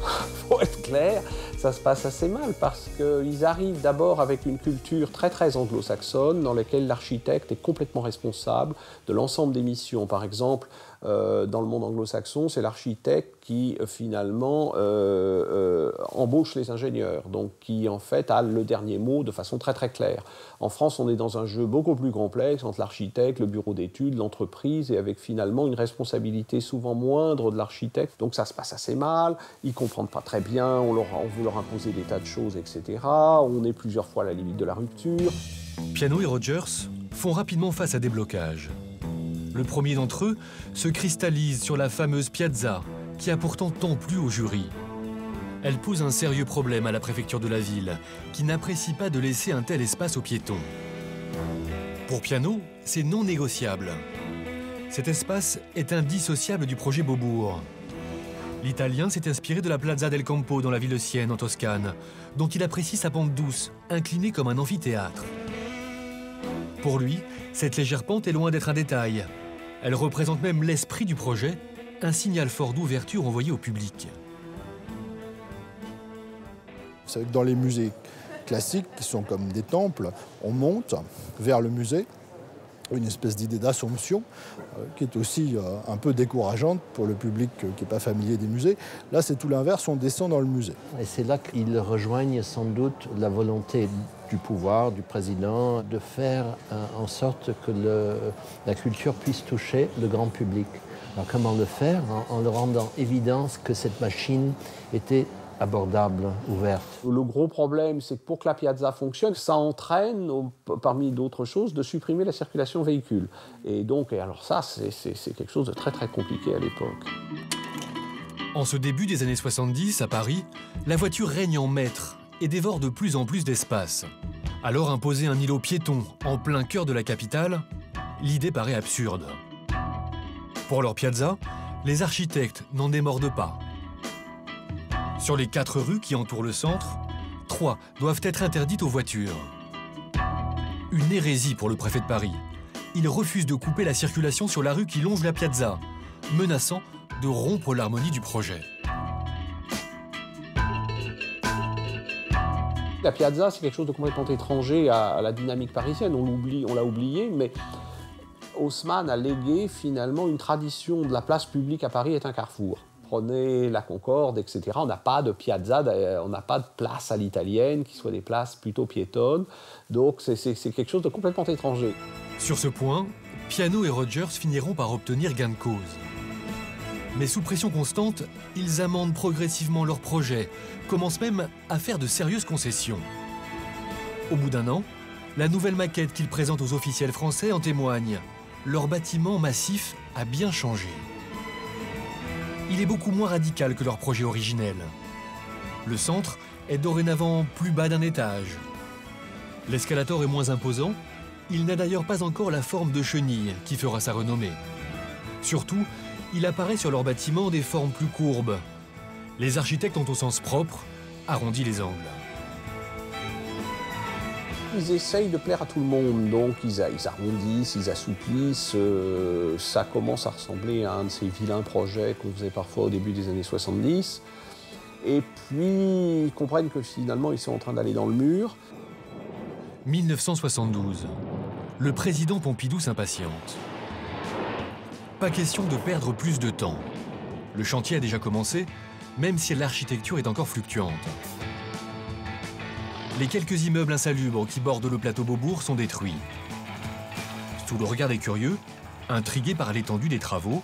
faut être clair. Ça se passe assez mal parce qu'ils arrivent d'abord avec une culture très très anglo-saxonne dans laquelle l'architecte est complètement responsable de l'ensemble des missions. Par exemple, dans le monde anglo-saxon, c'est l'architecte qui finalement embauche les ingénieurs, donc qui en fait a le dernier mot de façon très très claire. En France, on est dans un jeu beaucoup plus complexe entre l'architecte, le bureau d'études, l'entreprise, et avec finalement une responsabilité souvent moindre de l'architecte. Donc ça se passe assez mal, ils ne comprennent pas très bien, on veut leur imposer des tas de choses, etc. On est plusieurs fois à la limite de la rupture. Piano et Rogers font rapidement face à des blocages. Le premier d'entre eux se cristallise sur la fameuse piazza, qui a pourtant tant plu au jury. Elle pose un sérieux problème à la préfecture de la ville, qui n'apprécie pas de laisser un tel espace aux piétons. Pour Piano, c'est non négociable. Cet espace est indissociable du projet Beaubourg. L'Italien s'est inspiré de la Plaza del Campo dans la ville de Sienne, en Toscane, dont il apprécie sa pente douce, inclinée comme un amphithéâtre. Pour lui, cette légère pente est loin d'être un détail. Elle représente même l'esprit du projet, un signal fort d'ouverture envoyé au public. Vous savez que dans les musées classiques, qui sont comme des temples, on monte vers le musée, une espèce d'idée d'assomption qui est aussi un peu décourageante pour le public qui n'est pas familier des musées. Là, c'est tout l'inverse, on descend dans le musée. Et c'est là qu'ils rejoignent sans doute la volonté du pouvoir, du président, de faire en sorte que la culture puisse toucher le grand public. Alors comment le faire? En le rendant évidence que cette machine était abordable, ouverte. Le gros problème, c'est que pour que la piazza fonctionne, ça entraîne, parmi d'autres choses, de supprimer la circulation véhicule. Et donc, alors ça, c'est quelque chose de très très compliqué à l'époque. En ce début des années 70, à Paris, la voiture règne en maître et dévore de plus en plus d'espace. Alors imposer un îlot piéton en plein cœur de la capitale, l'idée paraît absurde. Pour leur piazza, les architectes n'en démordent pas. Sur les 4 rues qui entourent le centre, 3 doivent être interdites aux voitures. Une hérésie pour le préfet de Paris. Il refuse de couper la circulation sur la rue qui longe la piazza, menaçant de rompre l'harmonie du projet. La piazza, c'est quelque chose de complètement étranger à la dynamique parisienne. On l'a oublié, mais Haussmann a légué finalement une tradition de la place publique à Paris est un carrefour. Prenez la Concorde, etc. On n'a pas de piazza, on n'a pas de place à l'italienne, qui soient des places plutôt piétonnes. Donc c'est quelque chose de complètement étranger. Sur ce point, Piano et Rogers finiront par obtenir gain de cause. Mais sous pression constante, ils amendent progressivement leur projet, commencent même à faire de sérieuses concessions. Au bout d'un an, la nouvelle maquette qu'ils présentent aux officiels français en témoigne. Leur bâtiment massif a bien changé. Il est beaucoup moins radical que leur projet originel. Le centre est dorénavant plus bas d'un étage. L'escalator est moins imposant. Il n'a d'ailleurs pas encore la forme de chenille qui fera sa renommée. Surtout, il apparaît sur leur bâtiment des formes plus courbes. Les architectes ont au sens propre arrondi les angles. Ils essayent de plaire à tout le monde, donc ils arrondissent, ils assouplissent. Ça commence à ressembler à un de ces vilains projets qu'on faisait parfois au début des années 70. Et puis, ils comprennent que finalement, ils sont en train d'aller dans le mur. 1972. Le président Pompidou s'impatiente. Pas question de perdre plus de temps. Le chantier a déjà commencé, même si l'architecture est encore fluctuante. Les quelques immeubles insalubres qui bordent le plateau Beaubourg sont détruits. Sous le regard des curieux, intrigués par l'étendue des travaux,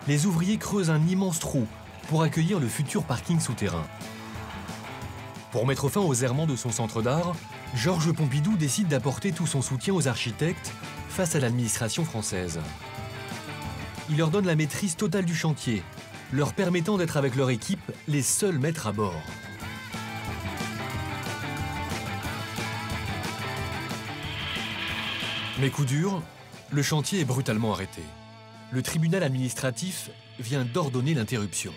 les ouvriers creusent un immense trou pour accueillir le futur parking souterrain. Pour mettre fin aux errements de son centre d'art, Georges Pompidou décide d'apporter tout son soutien aux architectes face à l'administration française. Il leur donne la maîtrise totale du chantier, leur permettant d'être avec leur équipe les seuls maîtres à bord. Mais coup dur, le chantier est brutalement arrêté. Le tribunal administratif vient d'ordonner l'interruption.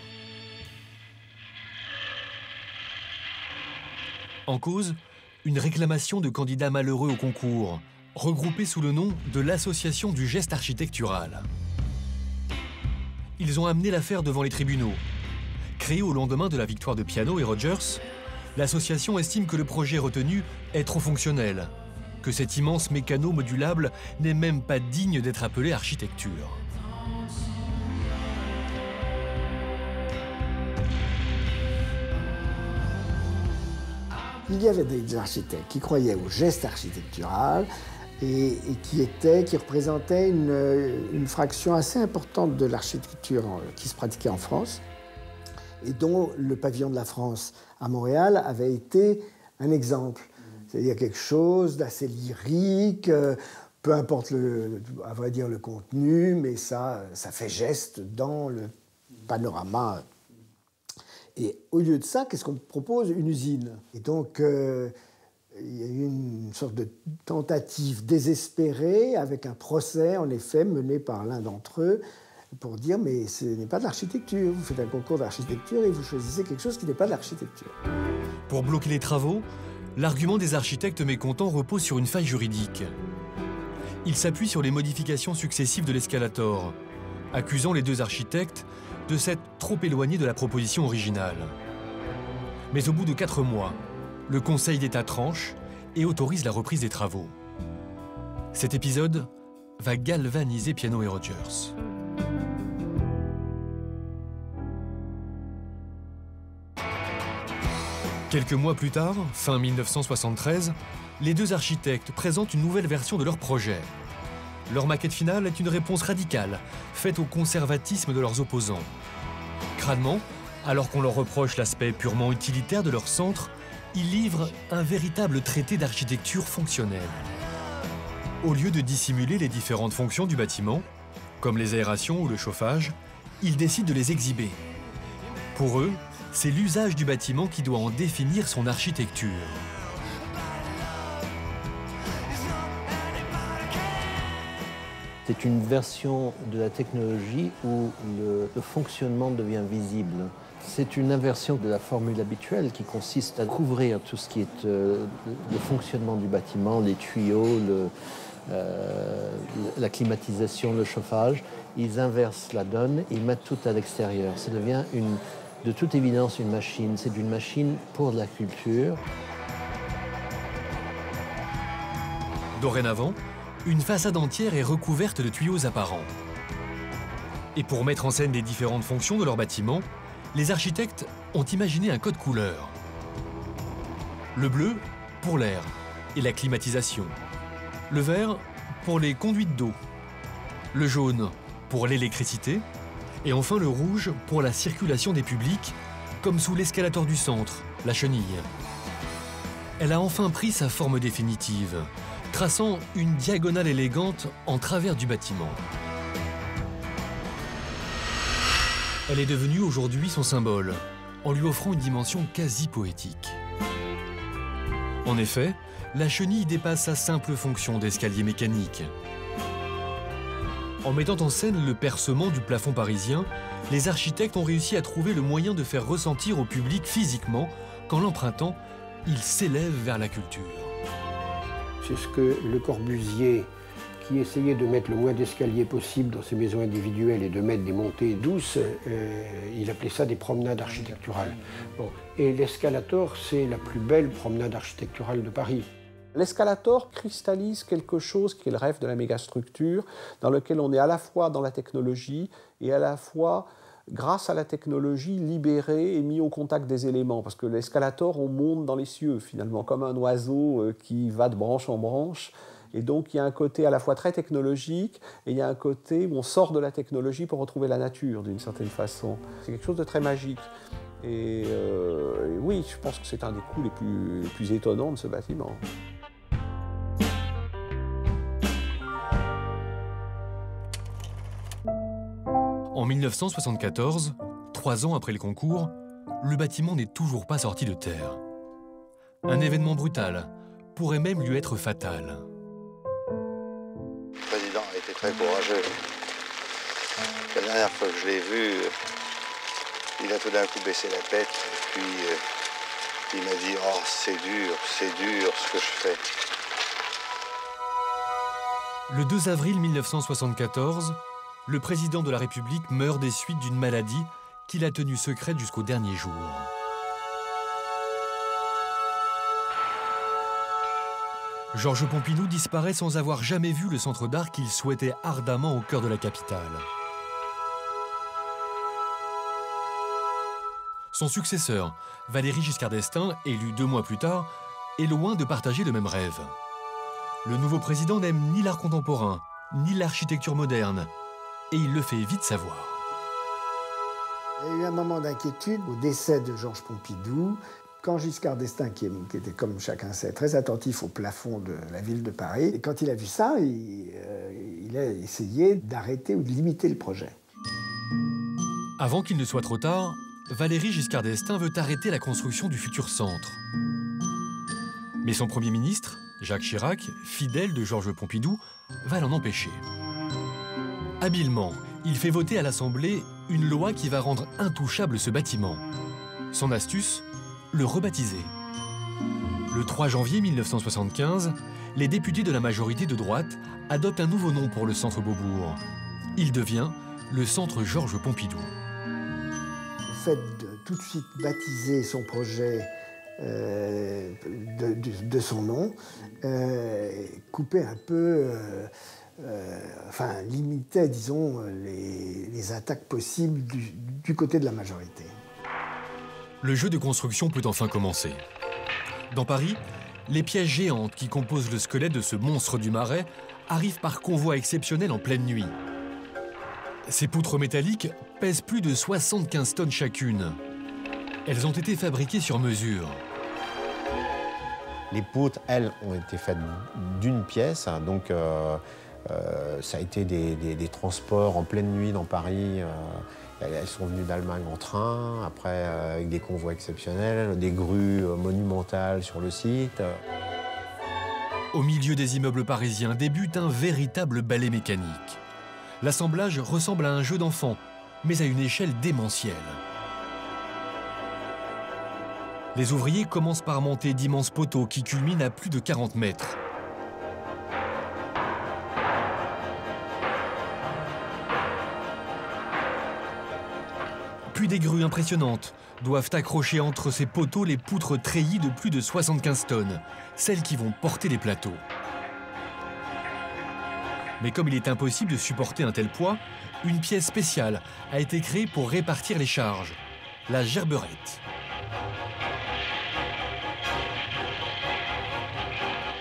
En cause, une réclamation de candidats malheureux au concours, regroupés sous le nom de l'Association du geste architectural. Ils ont amené l'affaire devant les tribunaux. Créée au lendemain de la victoire de Piano et Rogers, l'association estime que le projet retenu est trop fonctionnel, que cet immense mécano modulable n'est même pas digne d'être appelé architecture. Il y avait des architectes qui croyaient au geste architectural et qui représentaient une fraction assez importante de l'architecture qui se pratiquait en France et dont le pavillon de la France à Montréal avait été un exemple. C'est-à-dire quelque chose d'assez lyrique, peu importe à vrai dire le contenu, mais ça fait geste dans le panorama. Et au lieu de ça, qu'est-ce qu'on propose? Une usine. Et donc, il y a eu une sorte de tentative désespérée avec un procès, en effet, mené par l'un d'entre eux, pour dire mais ce n'est pas de l'architecture. Vous faites un concours d'architecture et vous choisissez quelque chose qui n'est pas de l'architecture. Pour bloquer les travaux, l'argument des architectes mécontents repose sur une faille juridique. Il s'appuie sur les modifications successives de l'escalator, accusant les deux architectes de s'être trop éloignés de la proposition originale. Mais au bout de 4 mois, le Conseil d'État tranche et autorise la reprise des travaux. Cet épisode va galvaniser Piano et Rogers. Quelques mois plus tard, fin 1973, les deux architectes présentent une nouvelle version de leur projet. Leur maquette finale est une réponse radicale, faite au conservatisme de leurs opposants. Crânement, alors qu'on leur reproche l'aspect purement utilitaire de leur centre, ils livrent un véritable traité d'architecture fonctionnelle. Au lieu de dissimuler les différentes fonctions du bâtiment, comme les aérations ou le chauffage, ils décident de les exhiber. Pour eux, c'est l'usage du bâtiment qui doit en définir son architecture. C'est une version de la technologie où le fonctionnement devient visible. C'est une inversion de la formule habituelle qui consiste à couvrir tout ce qui est le fonctionnement du bâtiment, les tuyaux, la climatisation, le chauffage. Ils inversent la donne, ils mettent tout à l'extérieur. Ça devient de toute évidence une machine. C'est une machine pour la culture. Dorénavant, une façade entière est recouverte de tuyaux apparents. Et pour mettre en scène les différentes fonctions de leur bâtiment, les architectes ont imaginé un code couleur. Le bleu pour l'air et la climatisation. Le vert pour les conduites d'eau. Le jaune pour l'électricité. Et enfin le rouge pour la circulation des publics, comme sous l'escalator du centre, la chenille. Elle a enfin pris sa forme définitive, traçant une diagonale élégante en travers du bâtiment. Elle est devenue aujourd'hui son symbole, en lui offrant une dimension quasi poétique. En effet, la chenille dépasse sa simple fonction d'escalier mécanique. En mettant en scène le percement du plafond parisien, les architectes ont réussi à trouver le moyen de faire ressentir au public physiquement qu'en l'empruntant, il s'élève vers la culture. C'est ce que Le Corbusier, qui essayait de mettre le moins d'escaliers possible dans ses maisons individuelles et de mettre des montées douces, il appelait ça des promenades architecturales. Bon. Et l'escalator, c'est la plus belle promenade architecturale de Paris. L'escalator cristallise quelque chose qui est le rêve de la mégastructure, dans lequel on est à la fois dans la technologie et à la fois, grâce à la technologie, libéré et mis au contact des éléments. Parce que l'escalator, on monte dans les cieux, finalement, comme un oiseau qui va de branche en branche. Et donc, il y a un côté à la fois très technologique et il y a un côté où on sort de la technologie pour retrouver la nature, d'une certaine façon. C'est quelque chose de très magique. Et oui, je pense que c'est un des coups les plus étonnants de ce bâtiment. En 1974, 3 ans après le concours, le bâtiment n'est toujours pas sorti de terre. Un événement brutal pourrait même lui être fatal. Le président a été très courageux. La dernière fois que je l'ai vu, il a tout d'un coup baissé la tête et puis il m'a dit « Oh, c'est dur ce que je fais ». Le 2 avril 1974, le président de la République meurt des suites d'une maladie qu'il a tenue secrète jusqu'au dernier jour. Georges Pompidou disparaît sans avoir jamais vu le centre d'art qu'il souhaitait ardemment au cœur de la capitale. Son successeur, Valéry Giscard d'Estaing, élu 2 mois plus tard, est loin de partager le même rêve. Le nouveau président n'aime ni l'art contemporain, ni l'architecture moderne, et il le fait vite savoir. Il y a eu un moment d'inquiétude au décès de Georges Pompidou, quand Giscard d'Estaing, qui était, comme chacun sait, très attentif au plafond de la ville de Paris, et quand il a vu ça, il a essayé d'arrêter ou de limiter le projet. Avant qu'il ne soit trop tard, Valéry Giscard d'Estaing veut arrêter la construction du futur centre. Mais son Premier ministre, Jacques Chirac, fidèle de Georges Pompidou, va l'en empêcher. Habilement, il fait voter à l'Assemblée une loi qui va rendre intouchable ce bâtiment. Son astuce, le rebaptiser. Le 3 janvier 1975, les députés de la majorité de droite adoptent un nouveau nom pour le centre Beaubourg. Il devient le centre Georges Pompidou. Le fait de tout de suite baptiser son projet de son nom coupait un peu, enfin limitait, disons, les attaques possibles du côté de la majorité. Le jeu de construction peut enfin commencer. Dans Paris, les pièces géantes qui composent le squelette de ce monstre du Marais arrivent par convoi exceptionnel en pleine nuit. Ces poutres métalliques pèsent plus de 75 tonnes chacune. Elles ont été fabriquées sur mesure. Les poutres, elles, ont été faites d'une pièce, donc ça a été des transports en pleine nuit dans Paris. Elles sont venues d'Allemagne en train, après avec des convois exceptionnels, des grues monumentales sur le site. Au milieu des immeubles parisiens débute un véritable ballet mécanique. L'assemblage ressemble à un jeu d'enfant, mais à une échelle démentielle. Les ouvriers commencent par monter d'immenses poteaux qui culminent à plus de 40 mètres. Puis des grues impressionnantes doivent accrocher entre ces poteaux les poutres treillies de plus de 75 tonnes, celles qui vont porter les plateaux. Mais comme il est impossible de supporter un tel poids, une pièce spéciale a été créée pour répartir les charges, la gerberette.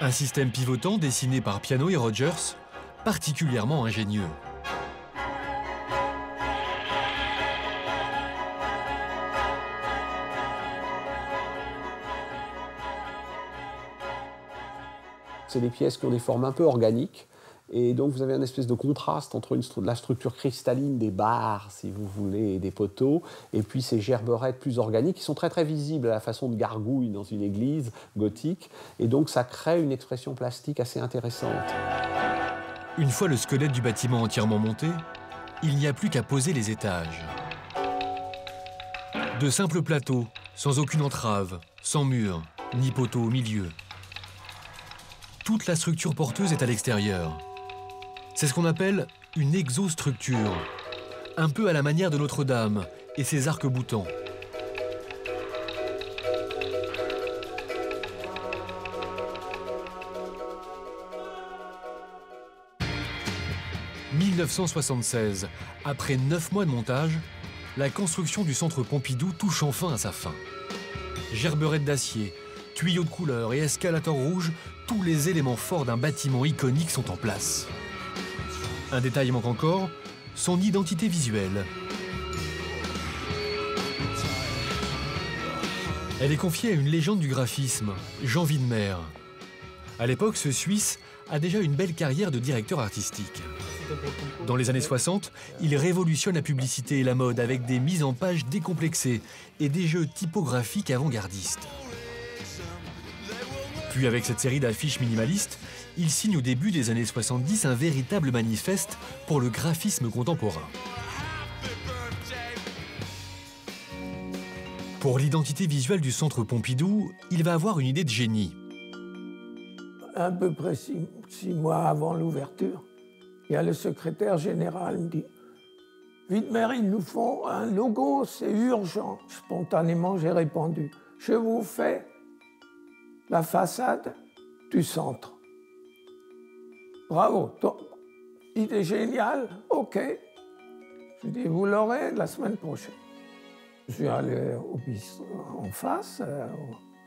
Un système pivotant dessiné par Piano et Rogers, particulièrement ingénieux. C'est des pièces qui ont des formes un peu organiques. Et donc, vous avez une espèce de contraste entre la structure cristalline des barres, si vous voulez, et des poteaux, et puis ces gerberettes plus organiques qui sont très, très visibles à la façon de gargouilles dans une église gothique. Et donc, ça crée une expression plastique assez intéressante. Une fois le squelette du bâtiment entièrement monté, il n'y a plus qu'à poser les étages. De simples plateaux, sans aucune entrave, sans mur, ni poteau au milieu. Toute la structure porteuse est à l'extérieur. C'est ce qu'on appelle une exostructure, un peu à la manière de Notre-Dame et ses arcs-boutants. « 1976, après 9 mois de montage, la construction du centre Pompidou touche enfin à sa fin. Gerberettes d'acier, tuyaux de couleur et escalators rouges, tous les éléments forts d'un bâtiment iconique sont en place. Un détail manque encore, son identité visuelle. Elle est confiée à une légende du graphisme, Jean Widmer. À l'époque, ce Suisse a déjà une belle carrière de directeur artistique. Dans les années 60, il révolutionne la publicité et la mode avec des mises en page décomplexées et des jeux typographiques avant-gardistes. Puis avec cette série d'affiches minimalistes, il signe au début des années 70 un véritable manifeste pour le graphisme contemporain. Pour l'identité visuelle du centre Pompidou, il va avoir une idée de génie. À peu près 6 mois avant l'ouverture, il y a le secrétaire général qui me dit « Widmer, il nous faut un logo, c'est urgent. » Spontanément, j'ai répondu « Je vous fais la façade du centre. » bravo, top, idée géniale, ok. Je dis, vous l'aurez la semaine prochaine. Je suis allé au bistrot en face,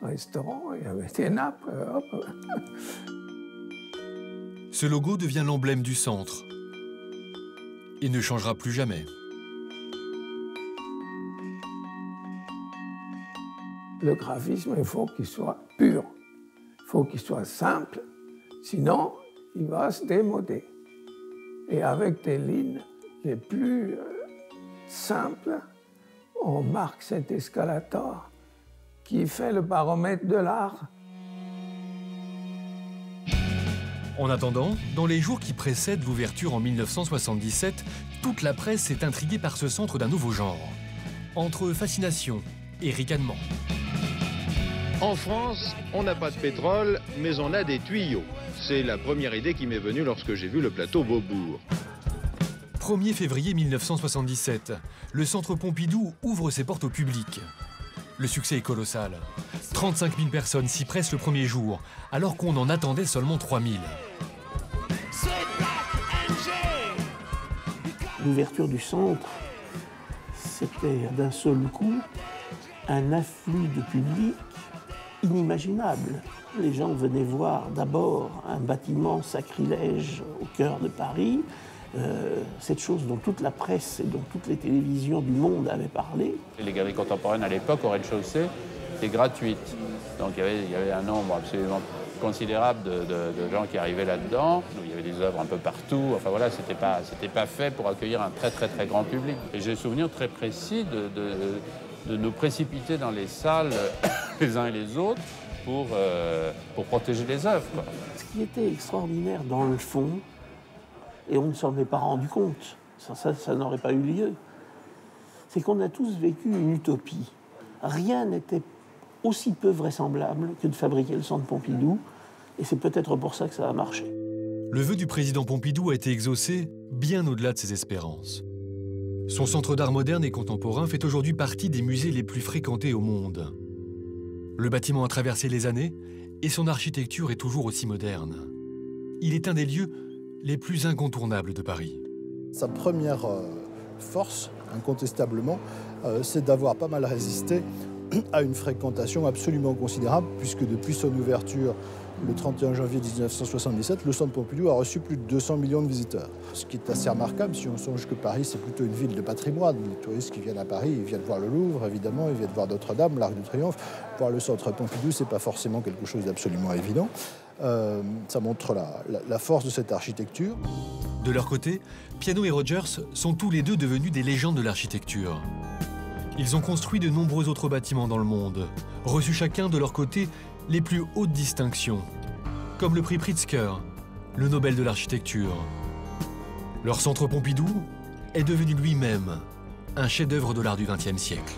au restaurant, il y avait des nappes, hop. Ce logo devient l'emblème du centre. Il ne changera plus jamais. Le graphisme, il faut qu'il soit pur, il faut qu'il soit simple, sinon il va se démoder. Et avec des lignes les plus simples, on marque cet escalator qui fait le baromètre de l'art. En attendant, dans les jours qui précèdent l'ouverture en 1977, toute la presse est intriguée par ce centre d'un nouveau genre. Entre fascination et ricanement. En France, on n'a pas de pétrole, mais on a des tuyaux. C'est la première idée qui m'est venue lorsque j'ai vu le plateau Beaubourg. 1er février 1977, le centre Pompidou ouvre ses portes au public. Le succès est colossal. 35 000 personnes s'y pressent le premier jour, alors qu'on en attendait seulement 3 000. L'ouverture du centre, c'était d'un seul coup un afflux de public inimaginable. Les gens venaient voir d'abord un bâtiment sacrilège au cœur de Paris, cette chose dont toute la presse et dont toutes les télévisions du monde avaient parlé. Les galeries contemporaines à l'époque, au rez-de-chaussée, étaient gratuites. Donc il y avait un nombre absolument considérable de gens qui arrivaient là-dedans. Il y avait des œuvres un peu partout. Enfin voilà, c'était pas fait pour accueillir un très très très grand public. Et j'ai le souvenir très précis de nous précipiter dans les salles les uns et les autres pour protéger les œuvres, quoi. Ce qui était extraordinaire dans le fond, et on ne s'en est pas rendu compte, ça n'aurait pas eu lieu, c'est qu'on a tous vécu une utopie. Rien n'était aussi peu vraisemblable que de fabriquer le centre Pompidou, et c'est peut-être pour ça que ça a marché. Le vœu du président Pompidou a été exaucé bien au-delà de ses espérances. Son centre d'art moderne et contemporain fait aujourd'hui partie des musées les plus fréquentés au monde. Le bâtiment a traversé les années et son architecture est toujours aussi moderne. Il est un des lieux les plus incontournables de Paris. Sa première force, incontestablement, c'est d'avoir pas mal résisté à une fréquentation absolument considérable, puisque depuis son ouverture le 31 janvier 1977, le centre Pompidou a reçu plus de 200 millions de visiteurs. Ce qui est assez remarquable si on songe que Paris, c'est plutôt une ville de patrimoine. Les touristes qui viennent à Paris, ils viennent voir le Louvre, évidemment, ils viennent voir Notre-Dame, l'Arc de Triomphe. Voir le centre Pompidou, c'est pas forcément quelque chose d'absolument évident. Ça montre la force de cette architecture. De leur côté, Piano et Rogers sont tous les deux devenus des légendes de l'architecture. Ils ont construit de nombreux autres bâtiments dans le monde, reçu chacun de leur côté les plus hautes distinctions, comme le prix Pritzker, le Nobel de l'architecture. Leur centre Pompidou est devenu lui-même un chef-d'œuvre de l'art du XXe siècle.